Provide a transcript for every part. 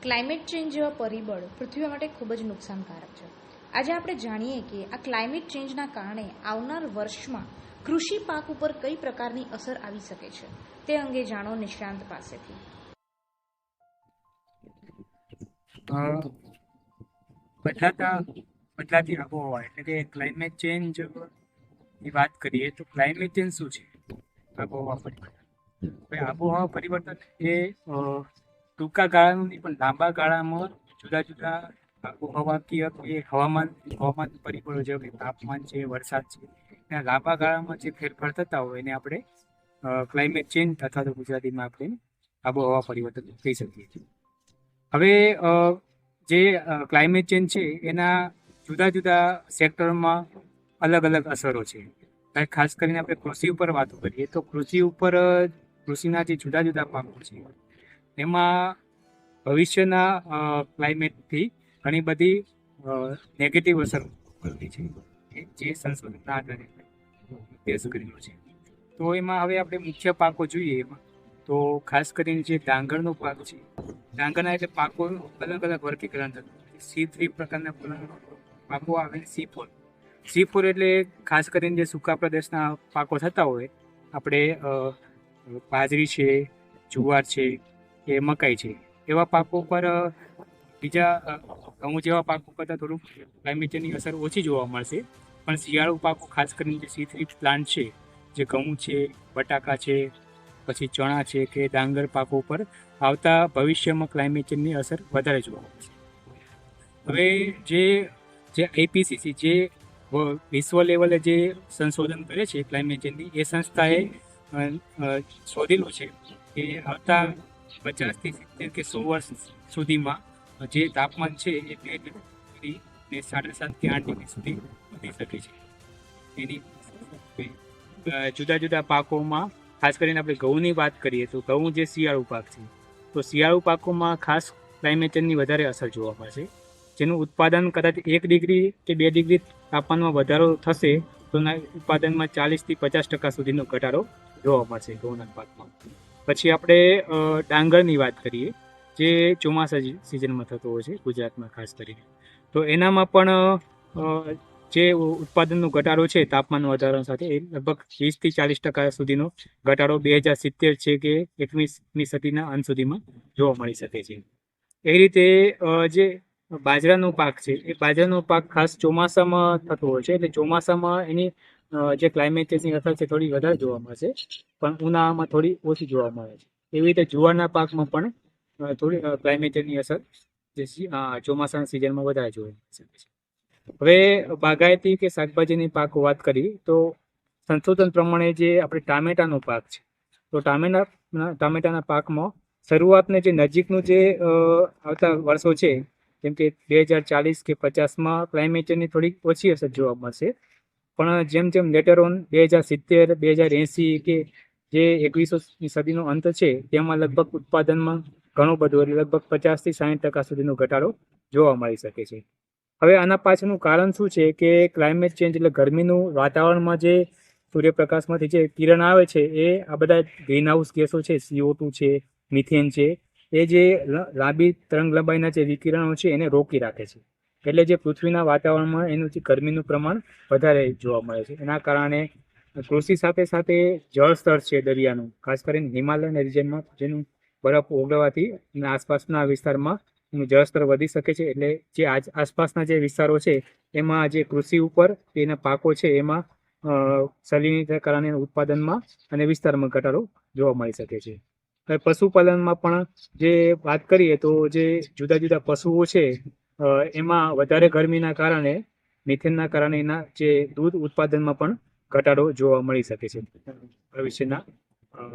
Climate change જેવા પરિબળ પૃથ્વી માટે ખૂબ જ નુકસાનકારક છે. આજે આપણે જાણીએ કે આ ક્લાઇમેટ ચેન્જના કારણે આવનાર વર્ષમાં કૃષિ પાક ઉપર કઈ પ્રકારની અસર આવી શકે છે તે અંગે જાણો નિષ્ણાંત પાસેથી. બદલાતી આબોહવા એટલે કે ક્લાઇમેટ ચેન્જ ની વાત કરીએ તો ક્લાઇમેટ ચેન્જ શું છે? આબોહવા પરિવર્તન. આબોહવા પરિવર્તન એ ટૂંકા ગાળાનું નહીં પણ લાંબા ગાળામાં જુદા જુદા આબોહવાકીય કે હવામાન પરિબળો જેવા કે તાપમાન છે, વરસાદ છે, એના લાંબા ગાળામાં જે ફેરફાર થતા હોય એને આપણે ક્લાઇમેટ ચેન્જ અથવા તો ગુજરાતીમાં આપણે આબોહવા પરિવર્તન કહી શકીએ છીએ. હવે જે ક્લાઇમેટ ચેન્જ છે એના જુદા જુદા સેક્ટરમાં અલગ અલગ અસરો છે. ખાસ કરીને આપણે કૃષિ ઉપર વાતો કરીએ તો કૃષિના જે જુદા જુદા પાકો છે એમાં ભવિષ્યના ક્લાઇમેટથી ઘણી બધી નેગેટિવ અસર પડતી છે જે સંશોધનના આધારે અભ્યાસ કરેલો છે. તો એમાં હવે આપણે મુખ્ય પાકો જોઈએ એમાં તો ખાસ કરીને જે ડાંગરનો પાક છે, ડાંગરના એટલે પાકો અલગ અલગ વર્ગીકરણ થતું. C3 પ્રકારના પાકો આવે. C4 એટલે ખાસ કરીને જે સૂકા પ્રદેશના પાકો થતા હોય, આપણે બાજરી છે, જુવાર છે કે મકાઈ છે, એવા પાકો પર બીજા ઘઉં જેવા પાકો કરતાં થોડું ક્લાઇમેટ ચેન્જની અસર ઓછી જોવા મળશે. પણ શિયાળુ પાકો ખાસ કરીને જે C3 પ્લાન્ટ છે, જે ઘઉં છે, બટાકા છે, પછી ચણા છે કે ડાંગર પાકો પર આવતા ભવિષ્યમાં ક્લાઇમેટ ચેન્જની અસર વધારે જોવા મળશે. હવે જે IPCC જે વિશ્વ લેવલે જે સંશોધન કરે છે ક્લાઇમેટ ચેન્જની, એ સંસ્થાએ શોધેલું છે કે આવતા 50 થી 70 કે 100 વર્ષ સુધીમાં જે તાપમાન છે એ 2 ડિગ્રી ને 7.5 કે 8 ડિગ્રી સુધી વધી શકે છે. એની જુદા જુદા પાકોમાં ખાસ કરીને આપણે ઘઉંની વાત કરીએ તો ઘઉં જે શિયાળુ પાક છે, તો શિયાળુ પાકોમાં ખાસ ક્લાઇમેટ ચેન્જની વધારે અસર જોવા મળશે. જેનું ઉત્પાદન કદાચ 1 ડિગ્રી કે 2 ડિગ્રી તાપમાનમાં વધારો થશે તો ઉત્પાદનમાં 40 થી 50% સુધીનો ઘટાડો જોવા મળશે ઘઉંના પાકમાં. પછી આપણે ડાંગરની વાત કરીએ જે ચોમાસા સિઝનમાં થતો હોય છે ગુજરાતમાં ખાસ કરીને, તો એનામાં પણ જે ઉત્પાદનનો ઘટાડો છે તાપમાન વધારા સાથે એ લગભગ 20 થી 40% સુધીનો ઘટાડો 2070 છે કે 21મી સદીના અંત સુધીમાં જોવા મળી શકે છે. એ રીતે જે બાજરાનો પાક છે એ બાજરાનો પાક ખાસ ચોમાસામાં થતો હોય છે, એટલે ચોમાસામાં એની જે ક્લાઇમેટ ચેન્જની અસર છે થોડી વધારે જોવા મળશે, પણ ઉનાળામાં થોડી ઓછી જોવા મળે છે. એવી રીતે જુવારના પાકમાં પણ થોડી ક્લાઇમેટ ચેન્જની અસર જે ચોમાસાના સિઝનમાં વધારે જોવા મળી શકે છે. હવે બાગાયતી કે શાકભાજીની પાક વાત કરી તો સંશોધન પ્રમાણે જે આપણે ટામેટાનો પાક છે, તો ટામેટાના પાકમાં શરૂઆતને જે નજીકનું જે આવતા વર્ષો છે જેમ કે 2040 કે 50માં ક્લાઇમેટ ચેન્જની થોડી ઓછી અસર જોવા મળશે. પણ જેમ જેમ લેટર ઓન 2070, 2080 કે જે 21મી સદીનો અંત છે તેમાં લગભગ ઉત્પાદનમાં ઘણું બધું એટલે લગભગ 50 થી 60% સુધીનો ઘટાડો જોવા મળી શકે છે. હવે આના પાછળનું કારણ શું છે કે ક્લાઇમેટ ચેન્જ એટલે ગરમીનું વાતાવરણમાં જે સૂર્યપ્રકાશમાંથી જે કિરણ આવે છે એ આ બધા ગ્રીનહાઉસ ગેસો છે, CO2 છે, મિથેન છે, એ જે લાંબી તરંગ લંબાઈના જે વિકિરણો છે એને રોકી રાખે છે. એટલે જે પૃથ્વીના વાતાવરણમાં એનું જે ગરમીનું પ્રમાણ વધારે જોવા મળે છે. એના કારણે કૃષિ સાથે સાથે જળસ્તર છે દરિયાનું, ખાસ કરીને હિમાલયના રિજનમાં જેનું બરફ ઓગળવાથી અને આસપાસના વિસ્તારમાં એનું જળસ્તર વધી શકે છે. એટલે જે આસપાસના જે વિસ્તારો છે એમાં જે કૃષિ ઉપર એના પાકો છે એમાં સલિનીકરણ કારણે ઉત્પાદનમાં અને વિસ્તારમાં ઘટાડો જોવા મળી શકે છે. હવે પશુપાલનમાં પણ જે વાત કરીએ તો જે જુદા જુદા પશુઓ છે એમાં વધારે ગરમીના કારણે મિથેનના કારણે એના જે દૂધ ઉત્પાદનમાં પણ ઘટાડો જોવા મળી શકે છે ભવિષ્યના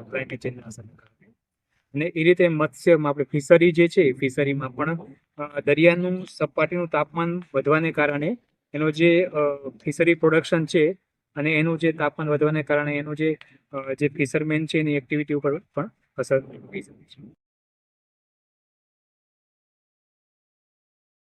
ક્લાઇમેટ ચેન્જના અસરના કારણે. અને એ રીતે મત્સ્યમાં આપણે ફિશરી જે છે, ફિશરીમાં પણ દરિયાનું સપાટીનું તાપમાન વધવાને કારણે એનો જે ફિશરી પ્રોડક્શન છે અને એનું જે તાપમાન વધવાને કારણે એનું જે ફિશરમેન છે એની એક્ટિવિટી ઉપર પણ અસર થઈ શકે છે.